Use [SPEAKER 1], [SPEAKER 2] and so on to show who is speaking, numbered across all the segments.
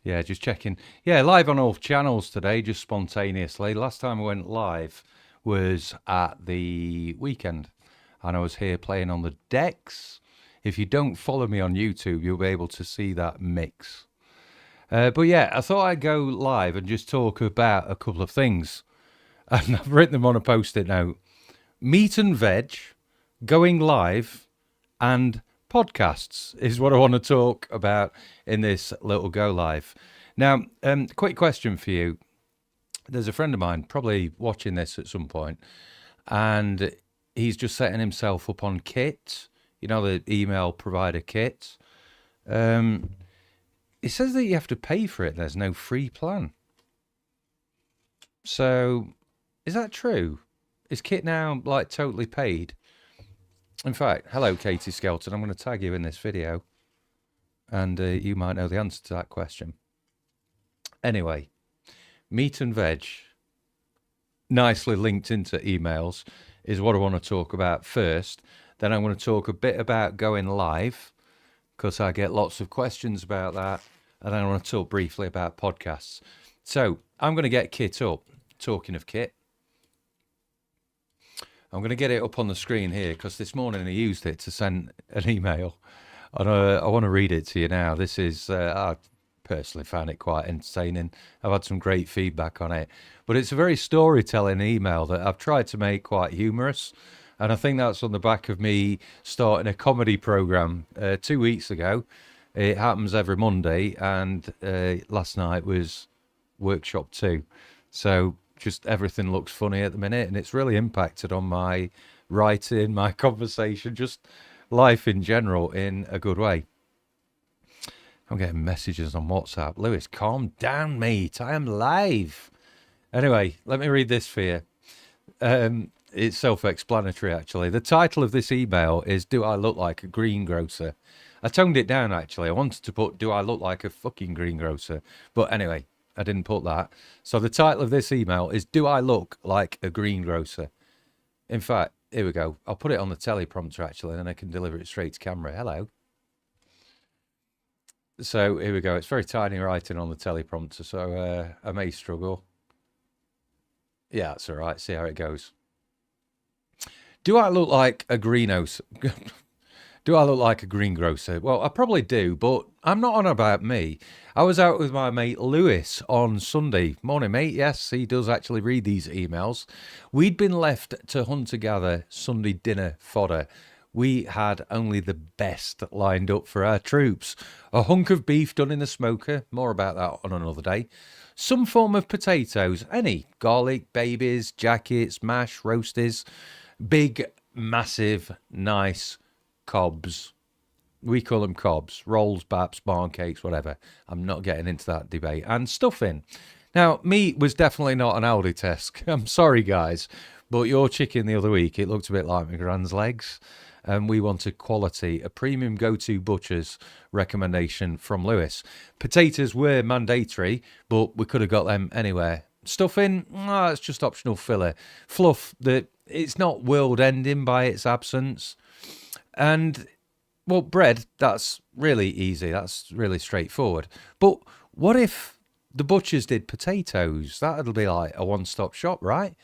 [SPEAKER 1] Yeah, just checking. Yeah, live on all channels today, just spontaneously. Last time I went live was at the weekend, and I was here playing on the decks. If you don't follow me on YouTube, you'll be able to see that mix. But yeah, I thought I'd go live and just talk about a couple of things. And I've written them on a post-it note. Meat and veg, going live, and podcasts is what I want to talk about in this little go live. Now, quick question for you. There's a friend of mine probably watching this at some point, and he's just setting himself up on Kit, you know, the email provider Kit. It says that you have to pay for it. There's no free plan. So, is that true? Is Kit now like totally paid? In fact, hello, Katie Skelton. I'm going to tag you in this video, and you might know the answer to that question. Anyway, meat and veg, nicely linked into emails, is what I want to talk about first. Then I'm going to talk a bit about going live, because I get lots of questions about that. And then I want to talk briefly about podcasts. So I'm going to get Kit up. Talking of Kit, I'm going to get it up on the screen here because this morning I used it to send an email. And I want to read it to you now. This is, I personally found it quite entertaining. I've had some great feedback on it. But it's a very storytelling email that I've tried to make quite humorous. And I think that's on the back of me starting a comedy program 2 weeks ago. It happens every Monday. And last night was workshop 2. So just everything looks funny at the minute, and it's really impacted on my writing, my conversation, just life in general in a good way. I'm getting messages on WhatsApp. Lewis, calm down, mate. I am live. Anyway, let me read this for you. It's self-explanatory, actually. The title of this email is Do I Look Like a Greengrocer? I toned it down, actually. I wanted to put Do I Look Like a Fucking Greengrocer? But anyway, I didn't put that. So the title of this email is Do I Look Like a Greengrocer? In fact, here we go. I'll put it on the teleprompter, actually, and then I can deliver it straight to camera. Hello. So here we go. It's very tiny writing on the teleprompter, so I may struggle. Yeah, that's all right. See how it goes. Do I look like a greenhouse? Do I look like a greengrocer? Well, I probably do, but I'm not on about me. I was out with my mate Lewis on Sunday. Morning, mate. Yes, he does actually read these emails. We'd been left to hunt-gather Sunday dinner fodder. We had only the best lined up for our troops. A hunk of beef done in the smoker. More about that on another day. Some form of potatoes. Any. Garlic, babies, jackets, mash, roasties. Big, massive, nice cobs. We call them cobs. Rolls, baps, barn cakes, whatever. I'm not getting into that debate. And stuffing. Now, meat was definitely not an Aldi test. I'm sorry, guys. But your chicken the other week, it looked a bit like my grand's legs. And we wanted quality. A premium go-to butcher's recommendation from Lewis. Potatoes were mandatory, but we could have got them anywhere. Stuffing, it's just optional filler. Fluff, it's not world-ending by its absence. And, well, bread, that's really easy. That's really straightforward. But what if the butchers did potatoes? That'll be like a one-stop shop, right?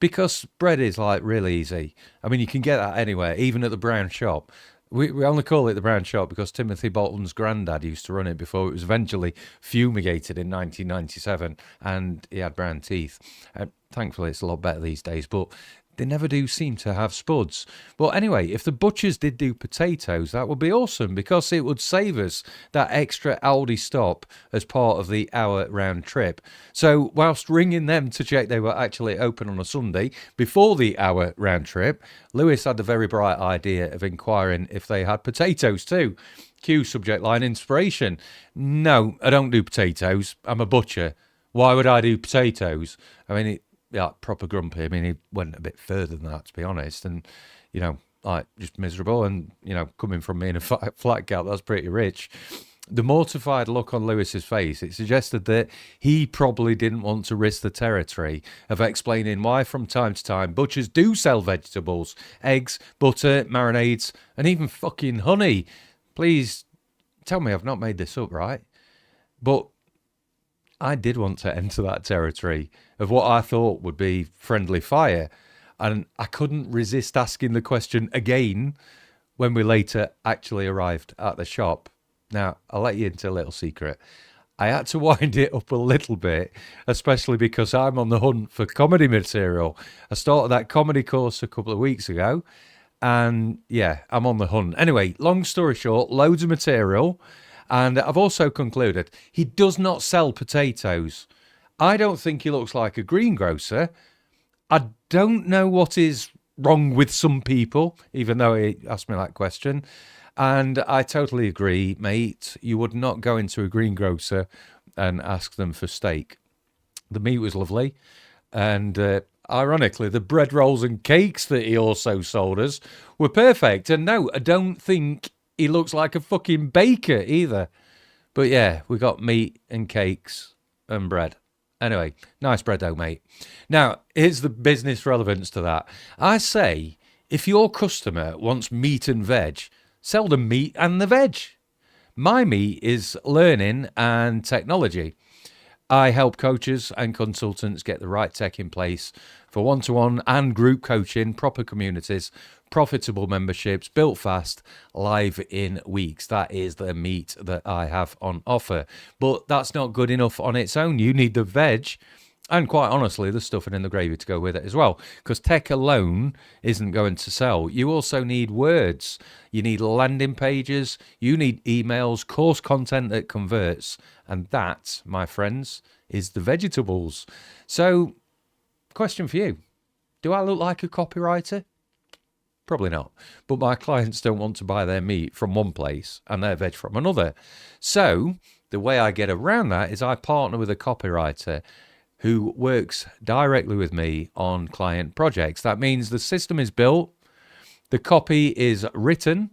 [SPEAKER 1] Because bread is like really easy. I mean, you can get that anywhere, even at the brown shop. We only call it the brown shop because Timothy Bolton's granddad used to run it before it was eventually fumigated in 1997 and he had brown teeth. Thankfully, it's a lot better these days, but they never do seem to have spuds. But anyway, if the butchers did do potatoes, that would be awesome because it would save us that extra Aldi stop as part of the hour round trip. So whilst ringing them to check they were actually open on a Sunday before the hour round trip, Lewis had the very bright idea of inquiring if they had potatoes too. Cue subject line inspiration. No, I don't do potatoes. I'm a butcher. Why would I do potatoes? I mean, yeah, proper grumpy. I mean, he went a bit further than that, to be honest. And, you know, like, just miserable. And, you know, coming from me in a flat cap, that's pretty rich. The mortified look on Lewis's face, it suggested that he probably didn't want to risk the territory of explaining why from time to time butchers do sell vegetables, eggs, butter, marinades, and even fucking honey. Please tell me I've not made this up, right? But I did want to enter that territory of what I thought would be friendly fire. And I couldn't resist asking the question again when we later actually arrived at the shop. Now, I'll let you into a little secret. I had to wind it up a little bit, especially because I'm on the hunt for comedy material. I started that comedy course a couple of weeks ago, and yeah, I'm on the hunt. Anyway, long story short, loads of material, and I've also concluded he does not sell potatoes. I don't think he looks like a greengrocer. I don't know what is wrong with some people, even though he asked me that question. And I totally agree, mate. You would not go into a greengrocer and ask them for steak. The meat was lovely. And ironically, the bread rolls and cakes that he also sold us were perfect. And no, I don't think he looks like a fucking baker either. But yeah, we got meat and cakes and bread. Anyway, nice bread though, mate. Now, here's the business relevance to that. I say, if your customer wants meat and veg, sell the meat and the veg. My meat is learning and technology. I help coaches and consultants get the right tech in place for one-to-one and group coaching, proper communities, profitable memberships, built fast, live in weeks. That is the meat that I have on offer. But that's not good enough on its own. You need the veg and quite honestly, the stuffing and the gravy to go with it as well. Because tech alone isn't going to sell. You also need words. You need landing pages. You need emails, course content that converts. And that, my friends, is the vegetables. So, question for you. Do I look like a copywriter? Probably not. But my clients don't want to buy their meat from one place and their veg from another. So, the way I get around that is I partner with a copywriter who works directly with me on client projects. That means the system is built, the copy is written,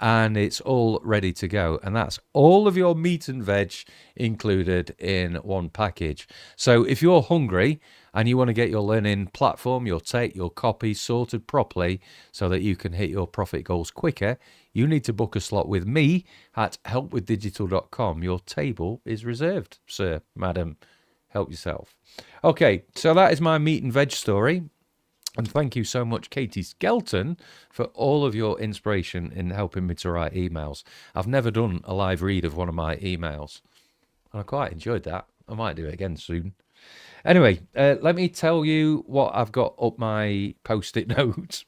[SPEAKER 1] and it's all ready to go. And that's all of your meat and veg included in one package. So if you're hungry and you want to get your learning platform, your tech, your copy sorted properly so that you can hit your profit goals quicker, you need to book a slot with me at HelpWithDigital.com. Your table is reserved, sir, madam. Help yourself. Okay, so that is my meat and veg story. And thank you so much, Katie Skelton, for all of your inspiration in helping me to write emails. I've never done a live read of one of my emails, and I quite enjoyed that. I might do it again soon. Anyway, let me tell you what I've got up my post-it notes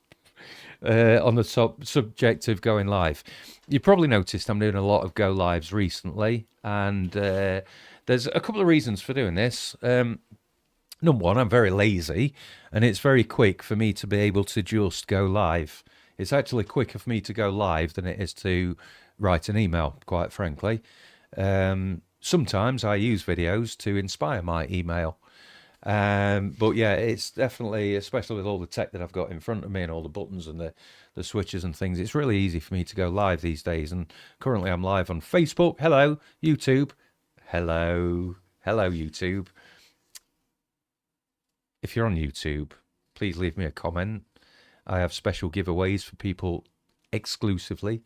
[SPEAKER 1] on the subject of going live. You probably noticed I'm doing a lot of go lives recently, and there's a couple of reasons for doing this. Number one, I'm very lazy, and it's very quick for me to be able to just go live. It's actually quicker for me to go live than it is to write an email, quite frankly. Sometimes I use videos to inspire my email. But yeah, it's definitely, especially with all the tech that I've got in front of me and all the buttons and the switches and things, it's really easy for me to go live these days. And currently I'm live on Facebook. Hello, YouTube. Hello, YouTube. If you're on YouTube, please leave me a comment. I have special giveaways for people exclusively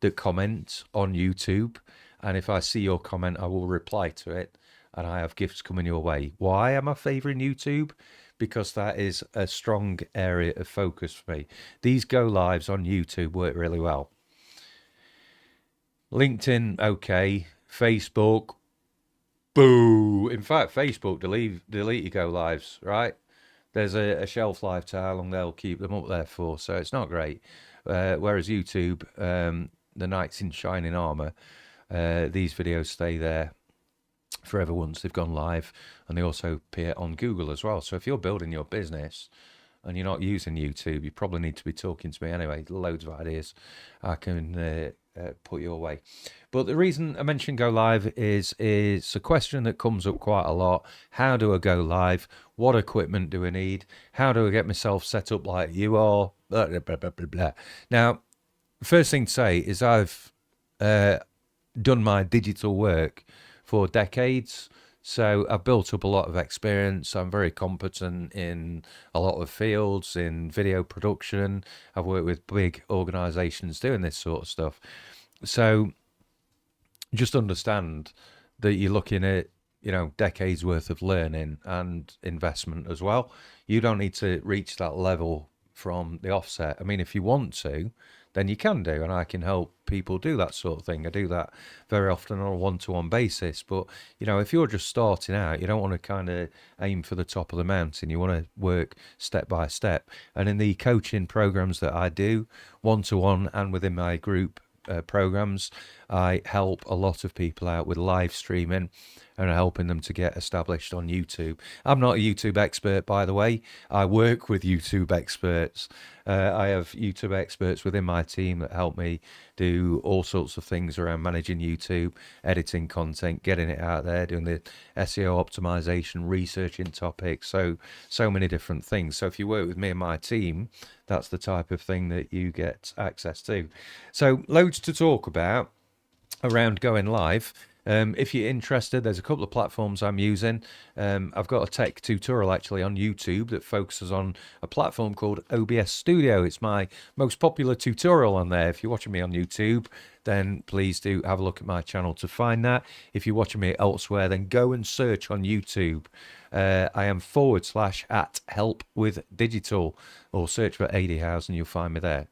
[SPEAKER 1] that comment on YouTube. And if I see your comment, I will reply to it. And I have gifts coming your way. Why am I favouring YouTube? Because that is a strong area of focus for me. These go lives on YouTube work really well. LinkedIn, okay. Facebook, boo. In fact, Facebook, delete your go lives, right? There's a shelf life to how long they'll keep them up there for, so it's not great. Whereas YouTube, the knights in shining armour, these videos stay there forever once they've gone live, and they also appear on Google as well. So if you're building your business and you're not using YouTube, you probably need to be talking to me anyway. Loads of ideas I can put your way. But the reason I mentioned go live is a question that comes up quite a lot. How do I go live? What equipment do I need? How do I get myself set up like you are? Blah, blah, blah, blah, blah. Now, first thing to say is I've done my digital work for decades. So I've built up a lot of experience. I'm very competent in a lot of fields, in video production. I've worked with big organizations doing this sort of stuff. So just understand that you're looking at decades worth of learning and investment as well. You don't need to reach that level from the offset. I mean, if you want to, then you can do, and I can help people do that sort of thing. I do that very often on a one-to-one basis. But, if you're just starting out, you don't want to kind of aim for the top of the mountain. You want to work step by step. And in the coaching programs that I do, one-to-one and within my group programs, I help a lot of people out with live streaming and helping them to get established on YouTube. I'm not a YouTube expert, by the way. I work with YouTube experts. I have YouTube experts within my team that help me do all sorts of things around managing YouTube, editing content, getting it out there, doing the SEO optimization, researching topics, so many different things. So if you work with me and my team, that's the type of thing that you get access to. So loads to talk about around going live. If you're interested, there's a couple of platforms I'm using. I've got a tech tutorial actually on YouTube that focuses on a platform called OBS Studio. It's my most popular tutorial on there. If you're watching me on YouTube, then please do have a look at my channel to find that. If you're watching me elsewhere, then go and search on YouTube. I am / at HelpWithDigital, or search for AD House and you'll find me there.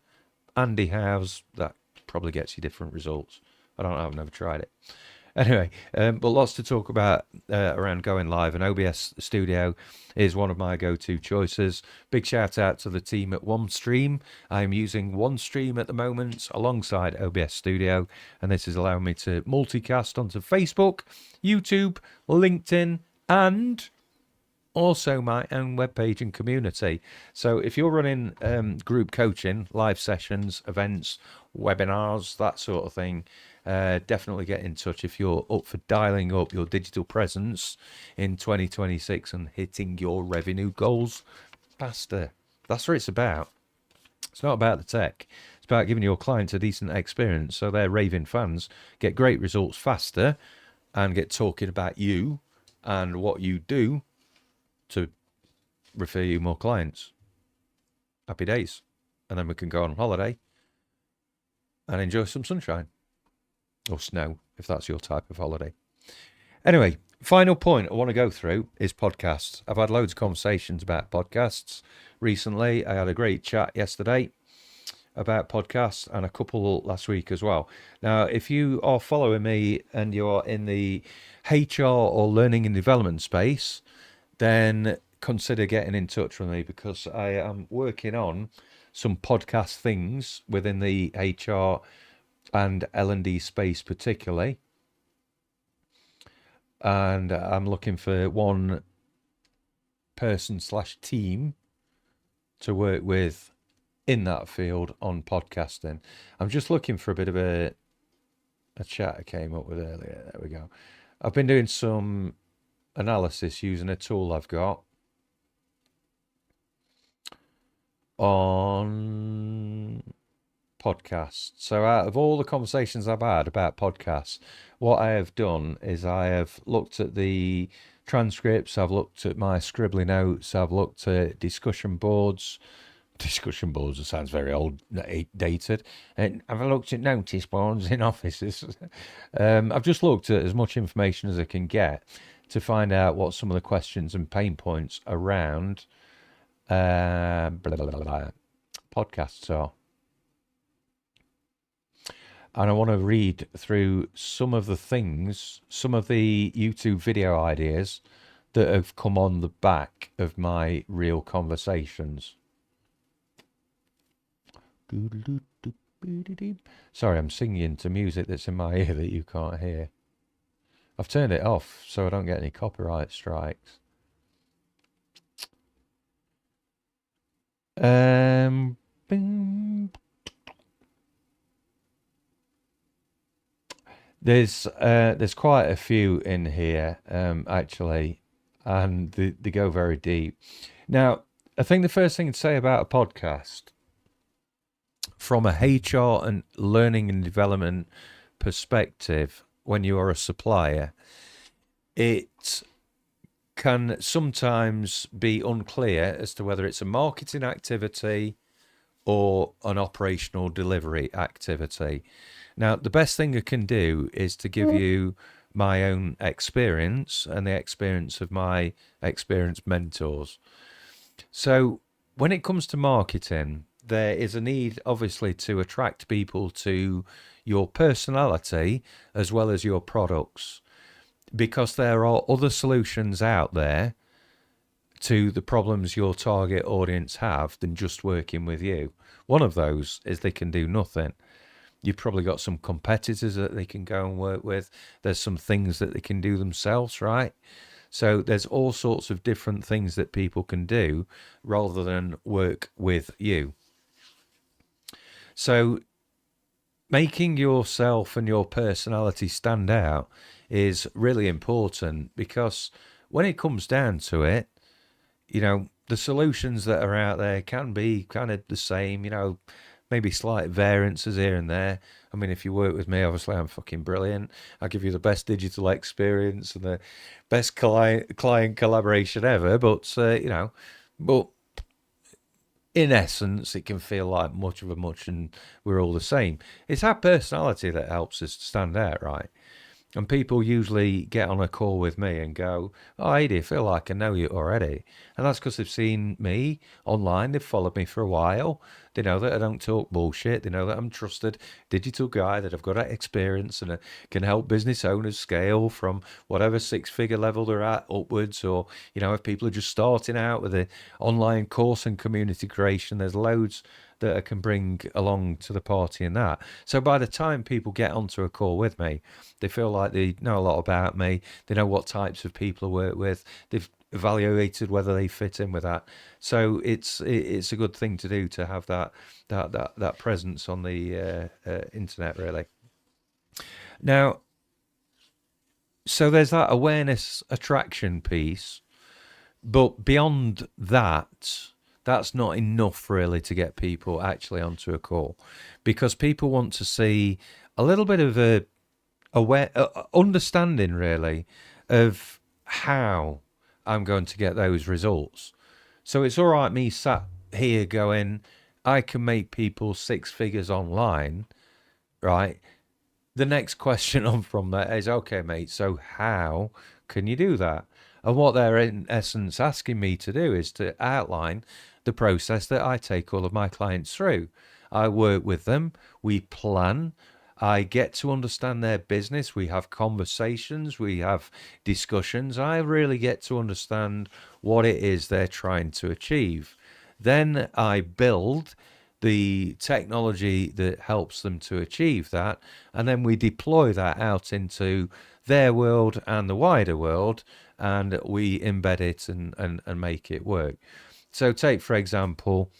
[SPEAKER 1] Andy House, that probably gets you different results. I don't know, I've never tried it. Anyway, but lots to talk about around going live, and OBS Studio is one of my go-to choices. Big shout out to the team at OneStream. I'm using OneStream at the moment alongside OBS Studio, and this is allowing me to multicast onto Facebook, YouTube, LinkedIn, and also my own webpage and community. So if you're running group coaching, live sessions, events, webinars, that sort of thing, definitely get in touch if you're up for dialing up your digital presence in 2026 and hitting your revenue goals faster. That's what it's about. It's not about the tech. It's about giving your clients a decent experience so their raving fans get great results faster and get talking about you and what you do to refer you more clients. Happy days. And then we can go on holiday and enjoy some sunshine. Or snow, if that's your type of holiday. Anyway, final point I want to go through is podcasts. I've had loads of conversations about podcasts recently. I had a great chat yesterday about podcasts and a couple last week as well. Now, if you are following me and you're in the HR or learning and development space, then consider getting in touch with me, because I am working on some podcast things within the HR and L&D space particularly, and I'm looking for one person / team to work with in that field on podcasting. I'm just looking for a bit of a chat I came up with earlier. There we go. I've been doing some analysis using a tool I've got on podcasts. So out of all the conversations I've had about podcasts, what I have done is I have looked at the transcripts, I've looked at my scribbly notes, I've looked at discussion boards. Discussion boards, it sounds very old, dated. And I've looked at notice boards in offices. I've just looked at as much information as I can get to find out what some of the questions and pain points around podcasts are. And I want to read through some of the things, some of the YouTube video ideas that have come on the back of my real conversations. Sorry, I'm singing to music that's in my ear that you can't hear. I've turned it off so I don't get any copyright strikes. There's quite a few in here, actually, and they go very deep. Now, I think the first thing to say about a podcast, from a HR and learning and development perspective, when you are a supplier, it can sometimes be unclear as to whether it's a marketing activity or an operational delivery activity. Now, the best thing I can do is to give you my own experience and the experience of my experienced mentors. So when it comes to marketing, there is a need, obviously, to attract people to your personality as well as your products, because there are other solutions out there to the problems your target audience have than just working with you. One of those is they can do nothing. You've probably got some competitors that they can go and work with. There's some things that they can do themselves, right? So there's all sorts of different things that people can do rather than work with you. So making yourself and your personality stand out is really important, because when it comes down to it, you know, the solutions that are out there can be kind of the same, you know, maybe slight variances here and there. I mean, if you work with me, obviously I'm fucking brilliant. I give you the best digital experience and the best client collaboration ever. But, you know, but in essence, it can feel like much of a much and we're all the same. It's our personality that helps us stand out, right? And people usually get on a call with me and go, "Oh, Adi, I feel like I know you already." And that's because they've seen me online. They've followed me for a while. They know that I don't talk bullshit. They know that I'm a trusted digital guy, that I've got that experience and can help business owners scale from whatever six-figure level they're at upwards. Or, you know, if people are just starting out with an online course and community creation, there's loads that I can bring along to the party in that. So by the time people get onto a call with me, they feel like they know a lot about me. They know what types of people I work with. They've evaluated whether they fit in with that. So it's a good thing to do, to have that presence on the internet, really. Now, so there's that awareness attraction piece, but beyond that, that's not enough really to get people actually onto a call, because people want to see a little bit of a understanding really of how I'm going to get those results. So it's all right me sat here going, I can make people six figures online, right? The next question on from that is, okay, mate, so how can you do that? And what they're in essence asking me to do is to outline the process that I take all of my clients through. I work with them, we plan, I get to understand their business, we have conversations, we have discussions. I really get to understand what it is they're trying to achieve. Then I build the technology that helps them to achieve that, and then we deploy that out into their world and the wider world, and we embed it and make it work. So take, for example,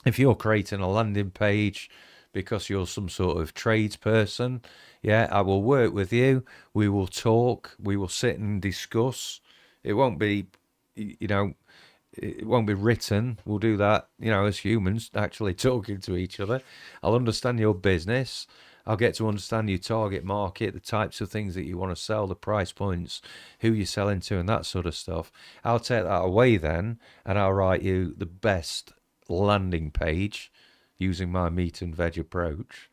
[SPEAKER 1] if you're creating a landing page because you're some sort of tradesperson, yeah, I will work with you. We will talk. We will sit and discuss. It won't be, you know, it won't be written. We'll do that, you know, as humans, actually talking to each other. I'll understand your business. I'll get to understand your target market, the types of things that you want to sell, the price points, who you're selling to, and that sort of stuff. I'll take that away then, and I'll write you the best landing page using my meat and veg approach,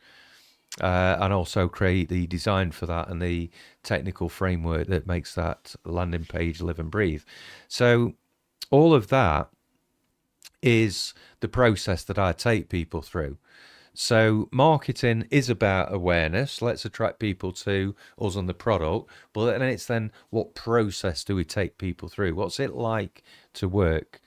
[SPEAKER 1] and also create the design for that and the technical framework that makes that landing page live and breathe. So all of that is the process that I take people through. So marketing is about awareness. Let's attract people to us and the product. But then it's then, what process do we take people through? What's it like to work?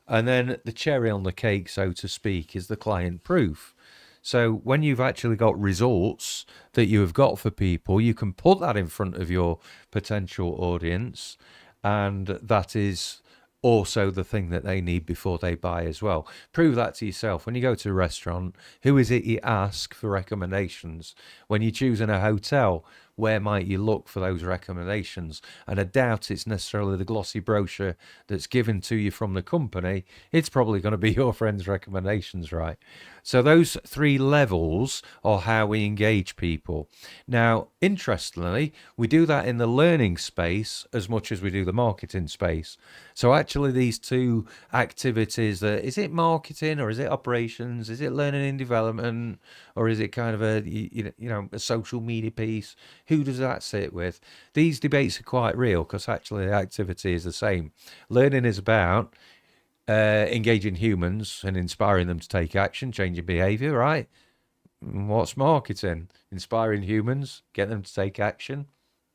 [SPEAKER 1] And then the cherry on the cake, so to speak, is the client proof. So when you've actually got results that you have got for people, you can put that in front of your potential audience, and that is also the thing that they need before they buy as well. Prove that to yourself. When you go to a restaurant, who is it you ask for recommendations? When you're choosing a hotel, where might you look for those recommendations? And I doubt it's necessarily the glossy brochure that's given to you from the company. It's probably going to be your friend's recommendations, right? So those three levels are how we engage people. Now, interestingly, we do that in the learning space as much as we do the marketing space. So actually these two activities, is it marketing or is it operations? Is it learning and development, or is it kind of a, you know, a social media piece? Who does that sit with? These debates are quite real because actually the activity is the same. Learning is about engaging humans and inspiring them to take action, changing behavior, right? What's marketing? Inspiring humans, get them to take action,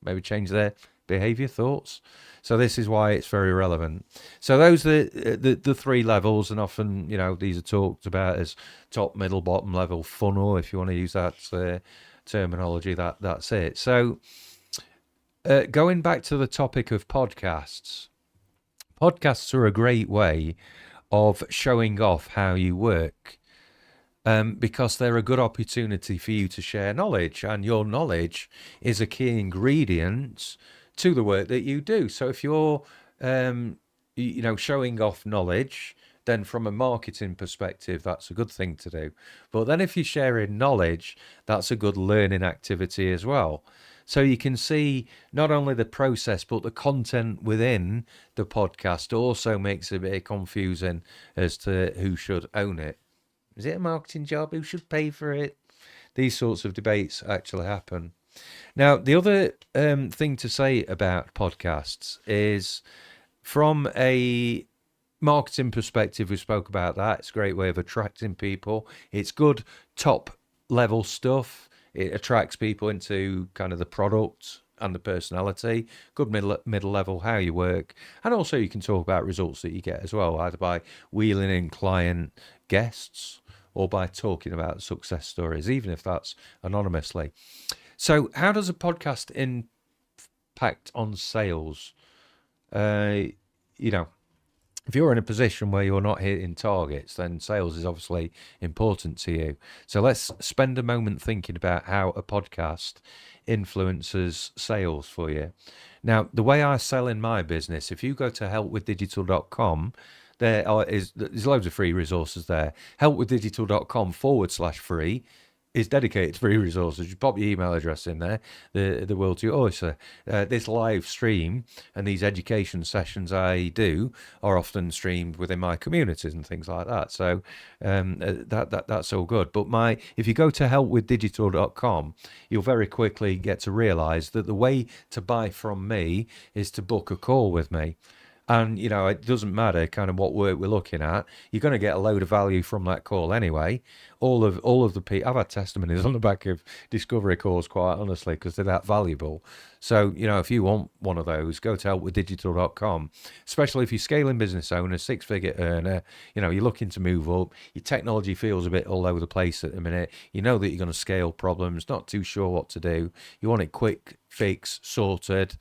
[SPEAKER 1] maybe change their behavior, thoughts. So this is why it's very relevant. So those are the three levels, and often, these are talked about as top, middle, bottom level funnel, if you want to use that terminology. That's it. So going back to the topic of podcasts are a great way of showing off how you work. Because they're a good opportunity for you to share knowledge, and your knowledge is a key ingredient to the work that you do. So if you're, showing off knowledge, then from a marketing perspective, that's a good thing to do. But then if you're sharing knowledge, that's a good learning activity as well. So you can see not only the process, but the content within the podcast also makes it a bit confusing as to who should own it. Is it a marketing job? Who should pay for it? These sorts of debates actually happen. Now, the other thing to say about podcasts is, from a marketing perspective, we spoke about that. It's a great way of attracting people. It's good top level stuff. It attracts people into kind of the product and the personality. Good middle level, how you work. And also you can talk about results that you get as well, either by wheeling in client guests or by talking about success stories, even if that's anonymously. So how does a podcast impact on sales? If you're in a position where you're not hitting targets, then sales is obviously important to you. So let's spend a moment thinking about how a podcast influences sales for you. Now, the way I sell in my business, if you go to HelpWithDigital.com, there's loads of free resources there. HelpWithDigital.com/free is dedicated to free resources. You pop your email address in there, the world to your oyster. This live stream and these education sessions I do are often streamed within my communities and things like that. So that's all good. But if you go to helpwithdigital.com, you'll very quickly get to realize that the way to buy from me is to book a call with me. And, it doesn't matter kind of what work we're looking at. You're going to get a load of value from that call anyway. All of the people, I've had testimonies on the back of discovery calls, quite honestly, because they're that valuable. So, if you want one of those, go to helpwithdigital.com, especially if you're scaling business owner, 6-figure earner, you're looking to move up, your technology feels a bit all over the place at the minute. You know that you're going to scale problems, not too sure what to do. You want it quick, fix, sorted.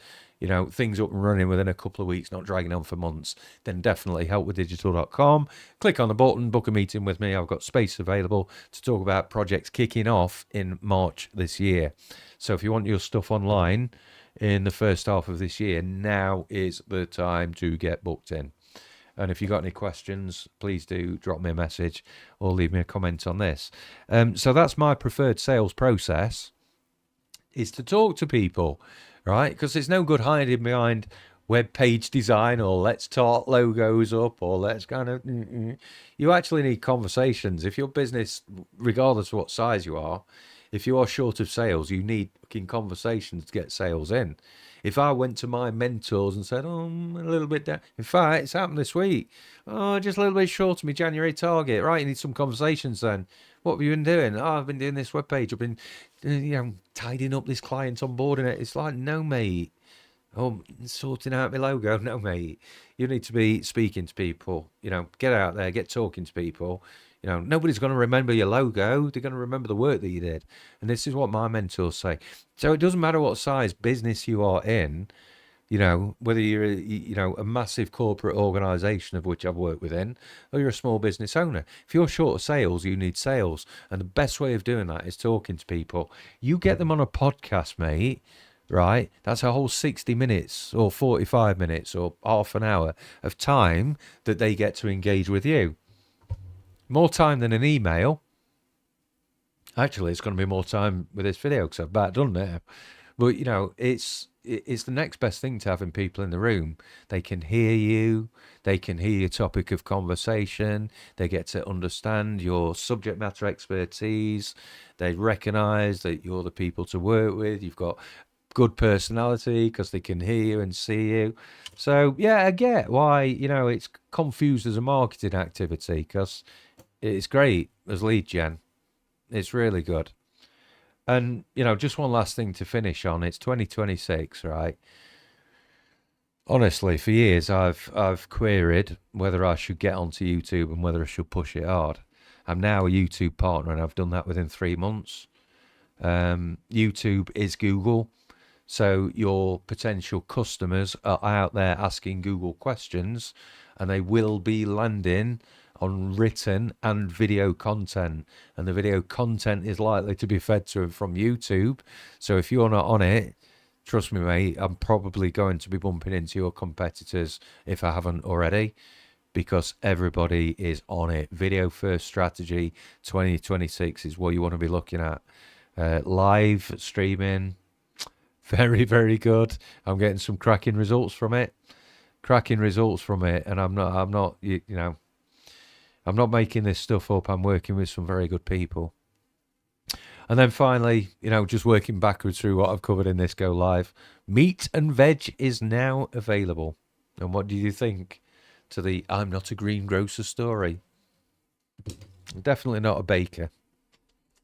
[SPEAKER 1] Things up and running within a couple of weeks, not dragging on for months, then definitely helpwithdigital.com. Click on the button, book a meeting with me. I've got space available to talk about projects kicking off in March this year. So if you want your stuff online in the first half of this year, now is the time to get booked in. And if you've got any questions, please do drop me a message or leave me a comment on this. So that's my preferred sales process, is to talk to people. Right, because there's no good hiding behind web page design or let's talk logos up or let's kind of. You actually need conversations. If your business, regardless of what size you are, if you are short of sales, you need fucking conversations to get sales in. If I went to my mentors and said, I'm a little bit down. In fact, it's happened this week. Just a little bit short of my January target. Right, you need some conversations then. What have you been doing? I've been doing this webpage. I've been, tidying up this client, onboarding it. It's like, no, mate. Sorting out my logo. No, mate. You need to be speaking to people. Get out there, get talking to people. Nobody's going to remember your logo. They're going to remember the work that you did. And this is what my mentors say. So it doesn't matter what size business you are in, whether you're a massive corporate organization, of which I've worked within, or you're a small business owner. If you're short of sales, you need sales. And the best way of doing that is talking to people. You get them on a podcast, mate, right? That's a whole 60 minutes or 45 minutes or half an hour of time that they get to engage with you. More time than an email. Actually, it's going to be more time with this video because I've about done now. But it's the next best thing to having people in the room. They can hear you, they can hear your topic of conversation, they get to understand your subject matter expertise, they recognize that you're the people to work with, you've got good personality because they can hear you and see you. So yeah, I get why it's confused as a marketing activity, because it's great as lead gen. It's really good. And just one last thing to finish on. It's 2026, right? Honestly, for years I've queried whether I should get onto YouTube and whether I should push it hard. I'm now a YouTube partner, and I've done that within 3 months. YouTube is Google, so your potential customers are out there asking Google questions, and they will be landing on written and video content, and the video content is likely to be fed to them from YouTube. So if you're not on it, trust me, mate, I'm probably going to be bumping into your competitors if I haven't already, because everybody is on it. Video first strategy 2026 is what you want to be looking at. Live streaming, very, very good. I'm getting some cracking results from it. And I'm not making this stuff up. I'm working with some very good people. And then finally, just working backwards through what I've covered in this go live. Meat and veg is now available. And what do you think to the I'm not a greengrocer story? Definitely not a baker.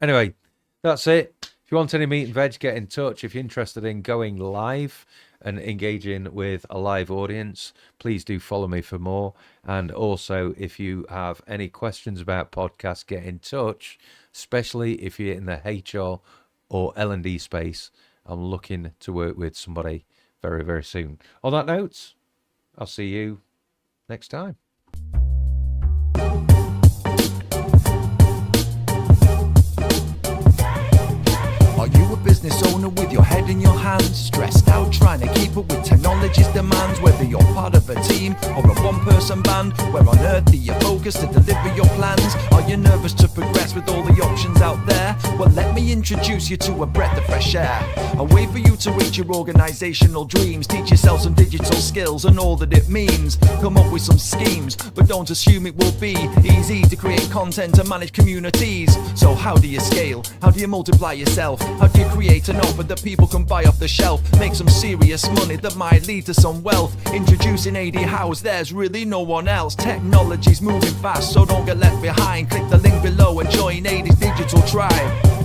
[SPEAKER 1] Anyway, that's it. If you want any meat and veg, get in touch. If you're interested in going live and engaging with a live audience, please do follow me for more. And also, if you have any questions about podcasts, get in touch, especially if you're in the HR or L&D space. I'm looking to work with somebody very, very soon. On that note, I'll see you next time.
[SPEAKER 2] Are you a business owner with your head in your hands, stressed out trying to keep up with technology's demands? Whether you're part of a team or a one-person band, where on earth are you focused to deliver your plans? Are you nervous to progress with all the options out there? Well, let me introduce you to a breath of fresh air, a way for you to reach your organizational dreams. Teach yourself some digital skills and all that it means. Come up with some schemes, but don't assume it will be easy to create content and manage communities. So how do you scale? How do you multiply yourself? How do you create an offer that people can buy off the shelf? Make some serious money that might lead to some wealth. Introducing AD House, there's really no one else. Technology's moving fast, so don't get left behind. Click the link below and join AD's digital tribe.